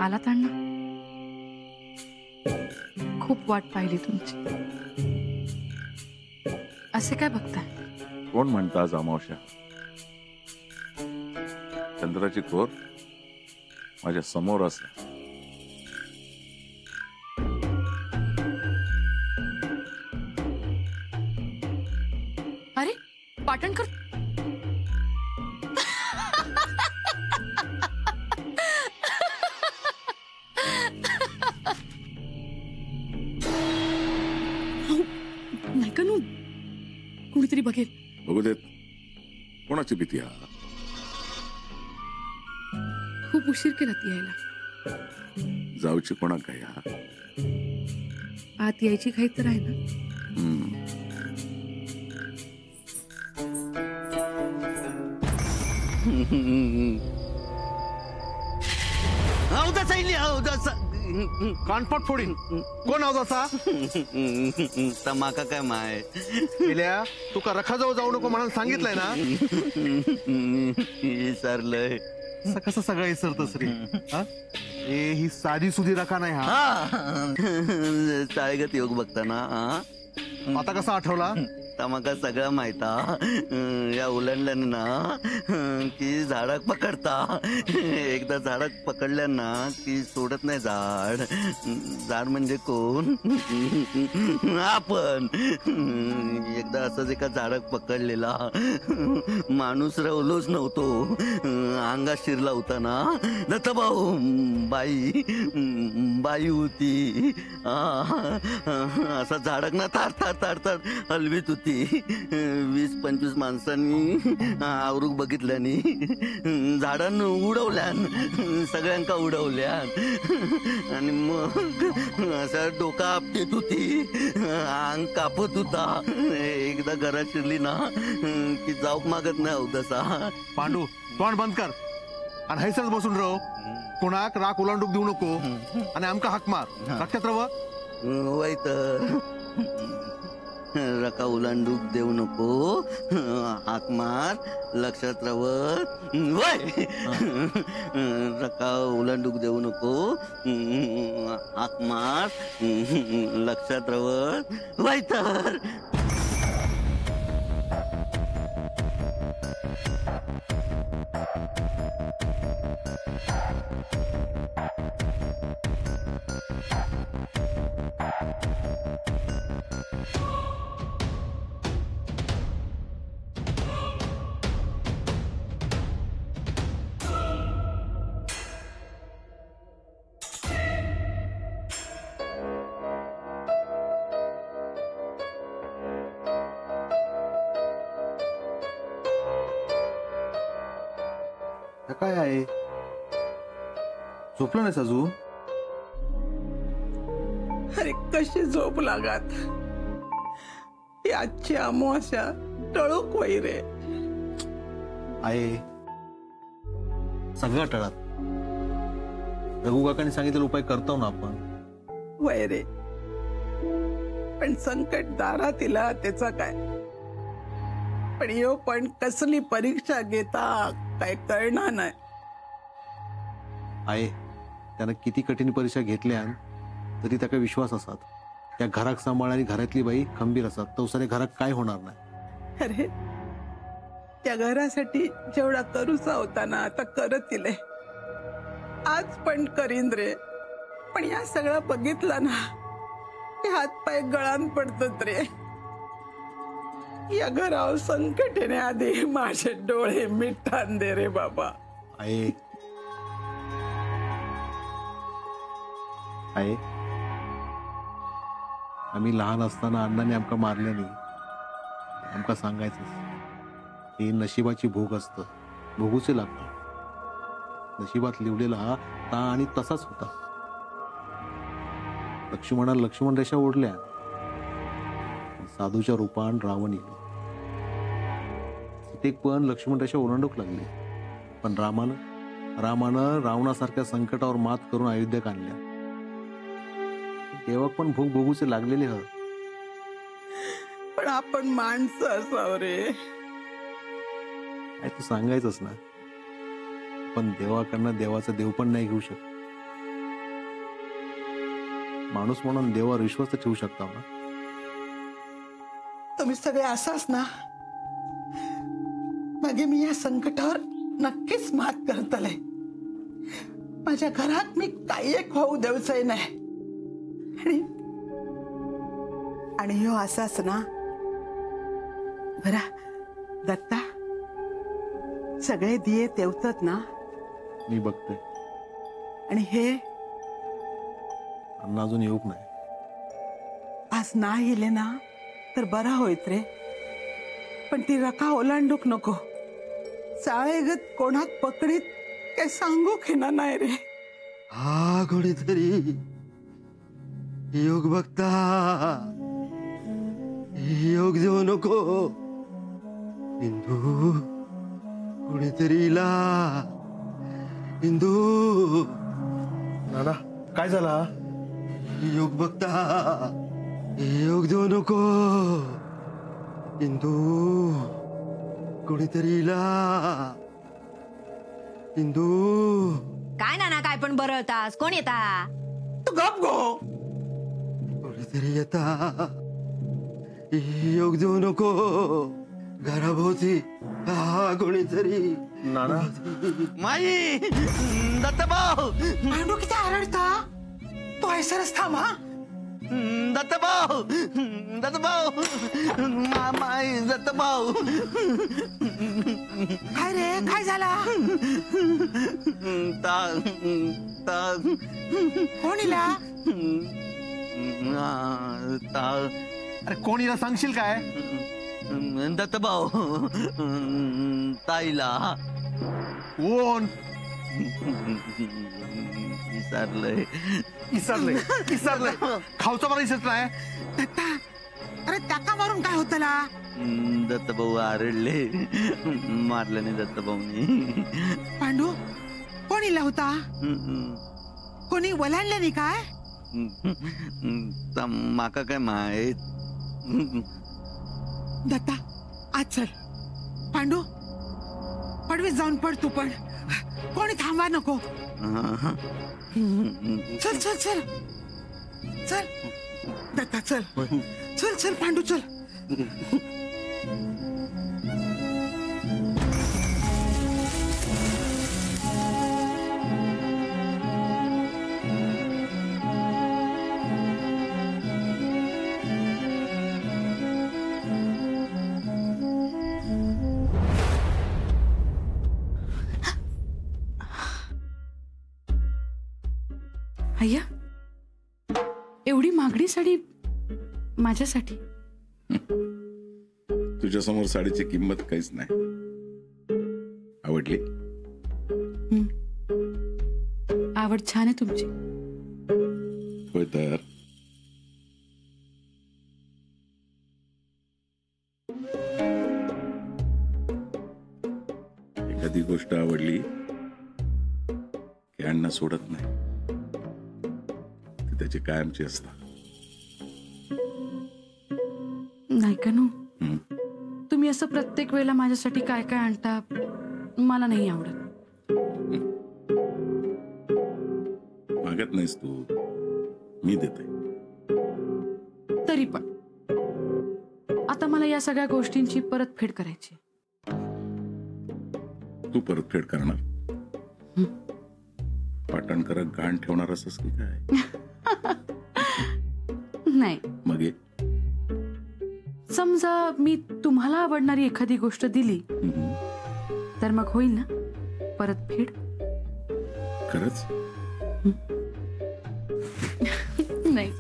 आलात अण्णा. खूप वाट पाहिली तुमची. असे काय बघताय? कोण म्हणता आज अमावस्या? चंद्राची कोर माझ्या समोर असते. अरे पाटणकर, नाही का नू, कुणीतरी बघेल. बघू देत. कोणाची भीती हा? खूप उशीर केलात यायला. जाऊची कोणा काय हा? आत यायची घाई तर आहे ना. कानपट फोडीन. कोण अवदासा? तमाका काय माय गेल्या तू का रखाजवळ जाऊ नको म्हणून सांगितलंय ना. विसरलंय. कसं सगळं विसरतस रे? ए ही साधी सुधी रखा नाही हा. चाळगत योग बघताना आता कसा आठवला? तमाका सगळं माहिता. या उलंडल्यानं ना की झाडाक पकडता. एकदा झाडाक पकडल्यानं ना की सोडत नाही झाड. झाड म्हणजे कोण? आपण. एकदा असंच एका झाडाक पकडलेला माणूस रवलोच नव्हतो. अंगात शिरला होता ना दत्ता भाऊ. बाई होती. असा झाडाक ना थार थार थार थार हलवीत होती. 20-25 माणसांनी आवरूक बघितल्यानी झाडांना उडवल्यान. सगळ्यांका उडवल्यान. आणि मग असा डोका आपटीत होती. अंग कापत होता. एकदा घरात शिरली ना की जाऊक मागत नाही अवदसा. पांडू तोंड बंद कर आणि हैसच बसून राहू. कोणाक राख ओलांडूक देऊ नको आणि आमका हाक मार. लक्षात रव. वाईट रका ओलांडूक देऊ नको. हाक मार. लक्षात रवत. वय रका ओलांडूक देऊ नको. हाक मार. लक्षात रवत. वय तर काय आहे? झोपलं नाहीस अजून? अरे कशी झोप लागत. आजची अमावस्या टळूक वय रे. आहे सगळं टळत. रघु काकांनी सांगितलेला उपाय करतो ना आपण. वय रे, पण संकट दारात तिला त्याचा काय. पण यो पण कसली परीक्षा घेता काय कळणार नाही. आहे त्यानं किती कठीण परीक्षा घेतल्या तरी त्याचा विश्वास असतात. त्या घराक सांभाळणारी घरातली बाई खंबीर असतात. तो सारे घरात काय होणार नाही. अरे त्या घरासाठी जेवढा करूचा होता ना आता करत तिले. आज पण करीन रे. पण या सगळं बघितलं ना ते हातपाय गळान पडतात रे. या घरावर संकट येण्याआधी माझे डोळे मिठान दे रे बाबा. आहे आम्ही लहान असताना अण्णाने आमका मारल्याने आमका सांगायचं ही नशिबाची भोग असतं. भोगूचे लागतं. नशिबात लिवलेला हा ता आणि तसाच होता. लक्ष्मण रेषा ओढल्या. साधूच्या रूपान रावण येईल. सीतेक पण लक्ष्मण रेषा ओलांडूक लागली. पण रामानं रावणासारख्या संकटावर मात करून अयोध्येत आणल्या. तेव्हा पण भूक भोगूचे लागलेले ह. पण आपण माणसं असाव रे. तू सांगायचंच ना. पण देवाकडनं देवाचं देव पण नाही घेऊ शकत. माणूस म्हणून देवावर विश्वास तर ठेवू शकता ना. तुम्ही सगळे असाच ना मागे मी या संकटावर नक्कीच मात करतले. माझ्या घरात मी काही एक होऊ देऊचंय नाही. आणि ह्यो असाच ना बरा दत्ता. सगळे दिये तेवतात ना. मी बघते. आणि हे अण्णा अजून येऊक नाही. आज नाही गेले ना तर बरा होईत रे. पण ती रका ओलांडूक नको. चाळेगत कोणात पकडीत काय सांगू घेणार नाही रे. हा कोणीतरी योग बघता योग देऊ नको. इंदू कोणीतरी इला. इंदू नाना काय झाला? योग बघता योग देऊ नको. इंदू कोणीतरी इला. इंदू काय नाना काय पण बरं होतास. कोण येता? तू गप गो. कोणीतरी येता. योग देऊ नको. घराभोवती हा कोणीतरी. नाना माई दत्तभाऊ. भांडू किती आरडता. तो ऐसरच थांब हा. दत्तभाऊ दत्तभाऊ माई दत्तभाऊ. काय रे काय झाला? ताग ताग कोणीला? ताग. अरे कोणीला सांगशील काय? दत्तभाऊ ताईला. कोण? विसरलंय. विसरलंय खाऊचा मला विसरत नाही. दत्ता अरे त्याका मारून काय होतला? दत्तभाऊ आरडले. मारलं नाही दत्तभाऊनी. पांडू कोणीला होता? कोणी वलांडले नाही काय? माका काय माहित. दत्ता आज चल. पांडू पडवीत जाऊन पड तू पण. कोणी थांबा नको. चल चल चल चल दत्ता चल. चल चल पांडू चल. अय्या एवढी महागडी साडी माझ्यासाठी. तुझ्या समोर साडीची किंमत काहीच नाही. आवडली? आवड छान आहे तुमची. होय तर. एखादी गोष्ट आवडली की अण्णा सोडत नाही. ती त्याची कायमची असतात. नाही का नो. तुम्ही असं प्रत्येक वेळेला माझ्यासाठी काय काय आणता मला नाही आवडत. मागत नाहीस तू. मी देते. तरी पण आता मला या सगळ्या गोष्टींची परतफेड करायची. तू परतफेड करणार? पाटणकरात गाण ठेवणार असस की काय? नाही. मग ये. समजा मी तुम्हाला आवडणारी एखादी गोष्ट दिली तर मग होईल ना परतफेड? खरंच? नाही.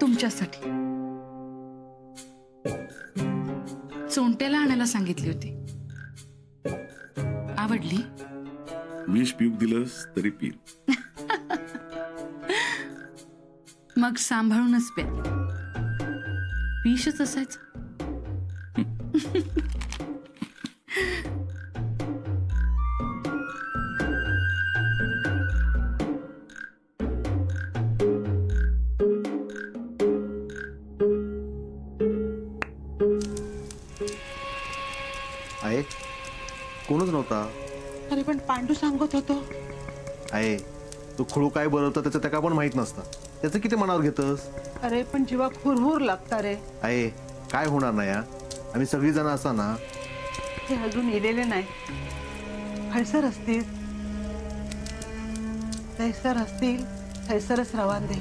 तुमच्यासाठी सोंट्याला आणायला सांगितली होती. आवडली? विष पिऊक दिलंस तरी पीन. मग सांभाळूनच प्या. विषच असायचं. कोणच नव्हता. अरे पण पांडू सांगत होतो. आहे तू खळू काय बनवतं त्याचं त्या पण माहित नसतं. त्याचं किती मनावर घेतस. अरे पण जीवा हुरहुर लागता रे. आहे काय होणार नाही. आम्ही सगळी जण असा ना. हे अजून इलेले नाही. खैसर असतील थैसर असतील थैसरच रवान दे.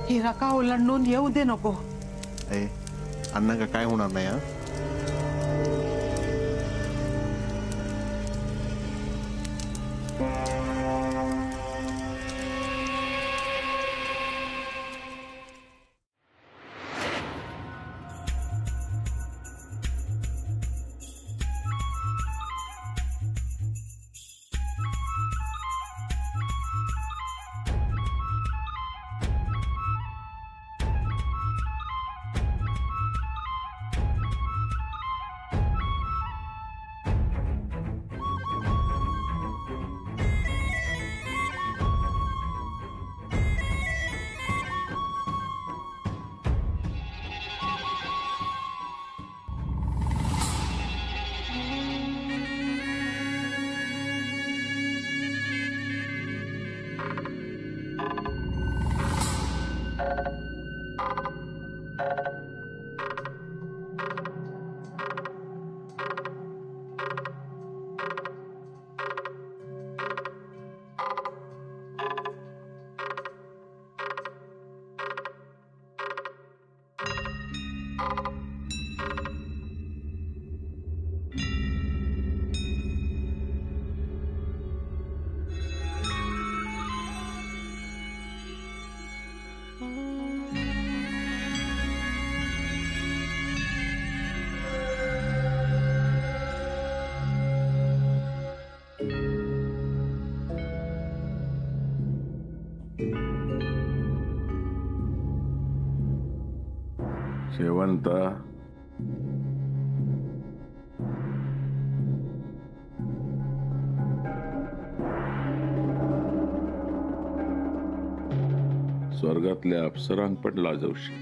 ही रका ओलांडून येऊ दे नको. आहे अण्णा काय होणार नाही. शेवंता स्वर्गातल्या अप्सरांक पण लाजवशी.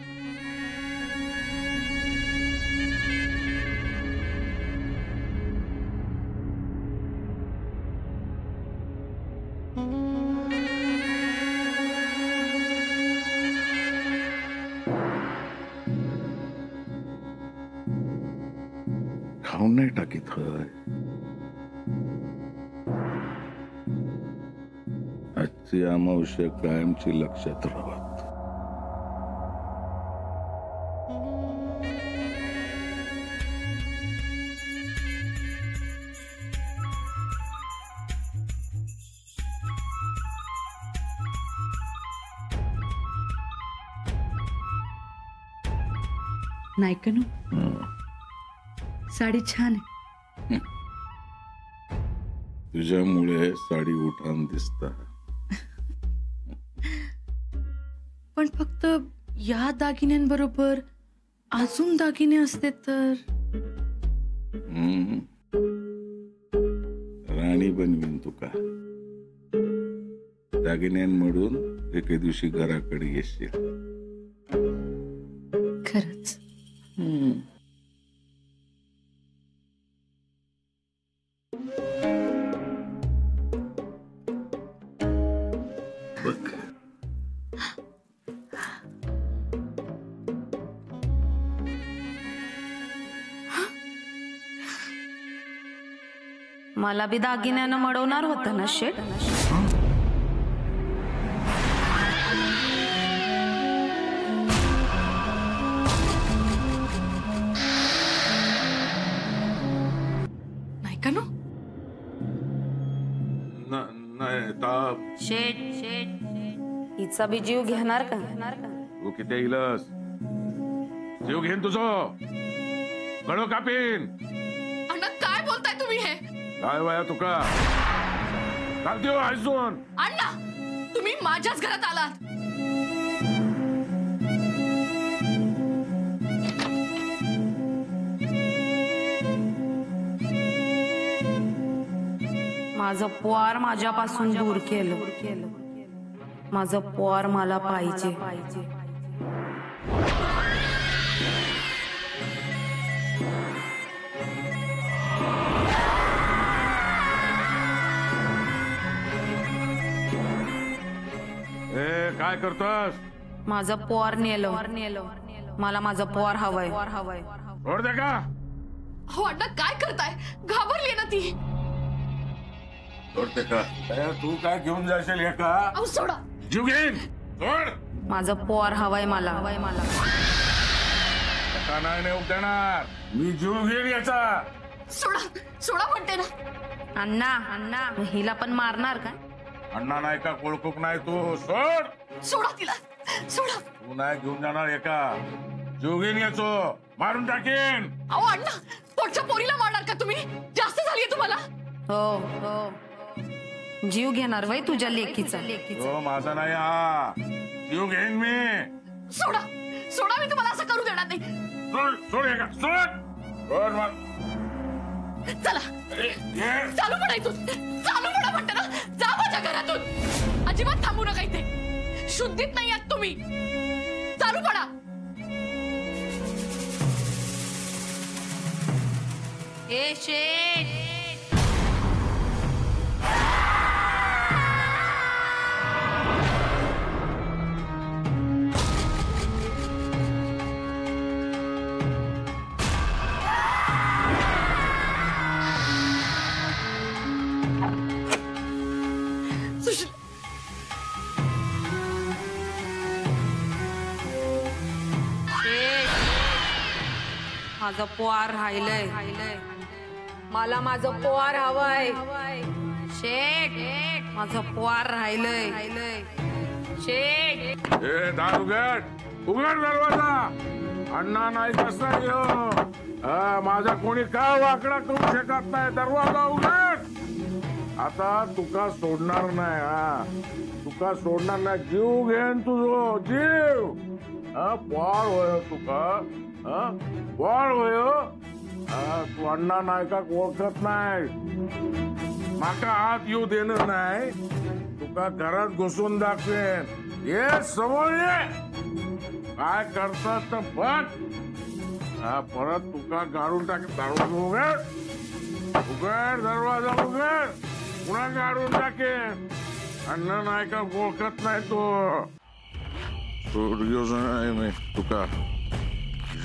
खाऊन नाही टाकीत हय. आजची अमावस्या कायमची लक्षात राहत. नाही कनू साडी छान आहे. तुझ्यामुळे साडी उठान दिसता. पण फक्त या दागिन्यांबरोबर अजून दागिने असते तर. राणी बनवीन तुका. दागिन्यांमधून एके दिवशी घराकडे येशील. खरंच. बघ मला बी दागिन्यानं मडवणार होतं ना शेठ. नाही का नो. नाही ताप. शेठ हिचा बी जीव घेणार का. तू किती येईलस. जीव घेन तुझं गळो कापीन. अण्णा काय बोलताय तुम्ही हे. काय वया तुका काल देऊ अजून. अण्णा तुम्ही माझ्याच घरात आलात. माझं पोर माझ्यापासून दूर केलं. माझं पोर मला पाहिजे. काय करतोस? माझं पोर नेलं मला माझं पोर हवंय सोड दे का? हो अण्णा काय करताय? घाबरली ना ती. सोडते का? तू काय घेऊन जाशील हे का? अहो सोडा. जीव घेईन. सोड. माझं पोर हवंय मला का नाही नेऊ देणार? मी जीव घेईन याचा. सोडा सोडा म्हणते ना. अण्णा मग हिला पण मारणार का? अण्णा नाही का कोळकूक नाही तू. सोड. सोडा तिला सोडा. तू नाही घेऊन जाणार एका. जीव घेईन याचो. मारून टाकेन. अहो अण्णा पोटच्या पोरीला मारणार का तुम्ही? जास्त झालीये तुम्हाला. हो जीव घेणार वय तुझ्या लेकीचा. हो माझा नाही हा. जीव घेईन मी. सोडा सोडा मी तुम्हाला असं करू देणार नाही. सोड सोड एका. सोड. सोड मग. चला चालू पडा इथून. चालू पडा म्हणते ना. जा माझ्या घरातून. अजिबात थांबू नका इथे. शुद्धीत नाही आहात तुम्ही. चालू पडा. ए शेठ सुशील माझं पोर राहिलंय मला माझं पोर हवंय. शेठ माझं पोर राहिलंय. शेठ ए दार उघड. उघड दरवाजा. अण्णा नाही कसा येऊ. माझा कोणी का वाकडा करू शकत नाही. दरवाजा उघड. आता तुका सोडणार नाही. तुका सोडणार नाही. जीव घेन तुझो जीव. पोर होय तुका. पोर होय. तू अण्णा नाही का ओळखत नाही. माका हात येऊ देणं नाही. तुका घरात घुसून दाखवेन. ये समोर ये. काय करतात तर बघ. परत तुका गाडून टाक. दरवाजा उघड. उघड दरवाजा उघड. पुन्हा गाडून टाकेन. अण्णा नाही का ओळखत नाही तो. सोडूच नाही मी तुका.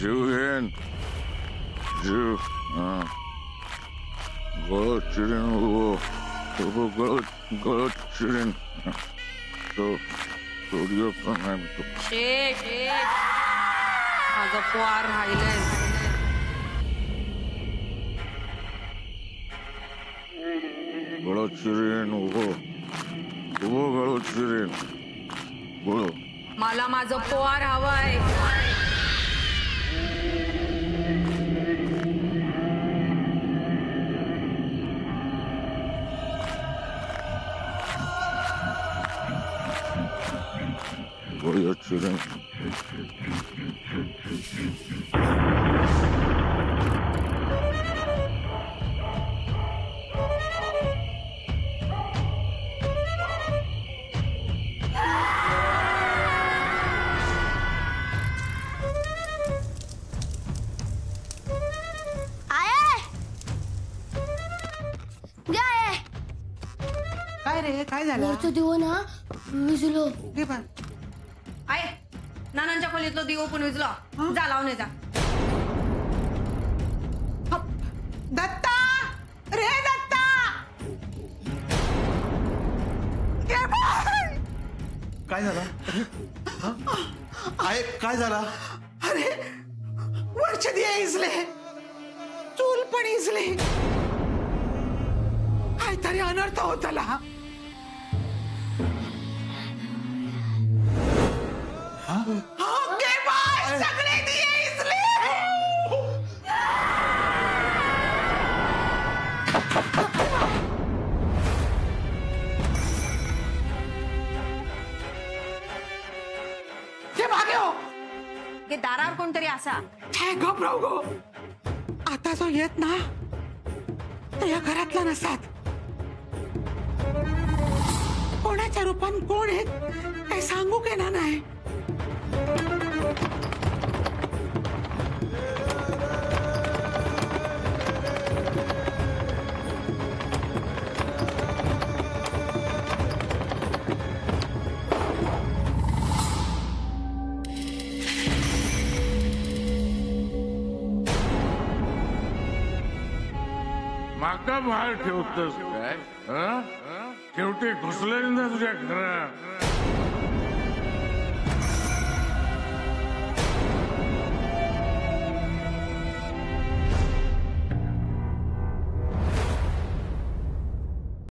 जीव घेन. जीव. गळत चिरेन. गळत चिरेन. सोडूच नाही मी तुका. शेठ माझं पोर राहिलंय. गळत चिरेन. गळत चिरेन. मला माझं पोर हवंय. गळत चिरेन. काय रे काय झालं? दिवो ना विजलो. आहे नानांच्या खोलीतलो दिवो पण विजलो. जा लावून जा. दत्ता रे दत्ता. काय झालं? आहे काय झालं? अरे वरचे दिये इजले. चूल पण इजले. काहीतरी अनर्थ होतला. सगळे दिये इजले. ते मागे हो. की दारावर कोणतरी असा. घबराव गो. आता जो येत ना तो या घरातला नसतात. कोणाच्या रूपान कोण आहेत काही सांगू के ना नाही. माका बाहेर ठेवतस काय? शेवटी घुसले ना तुझ्या घरात.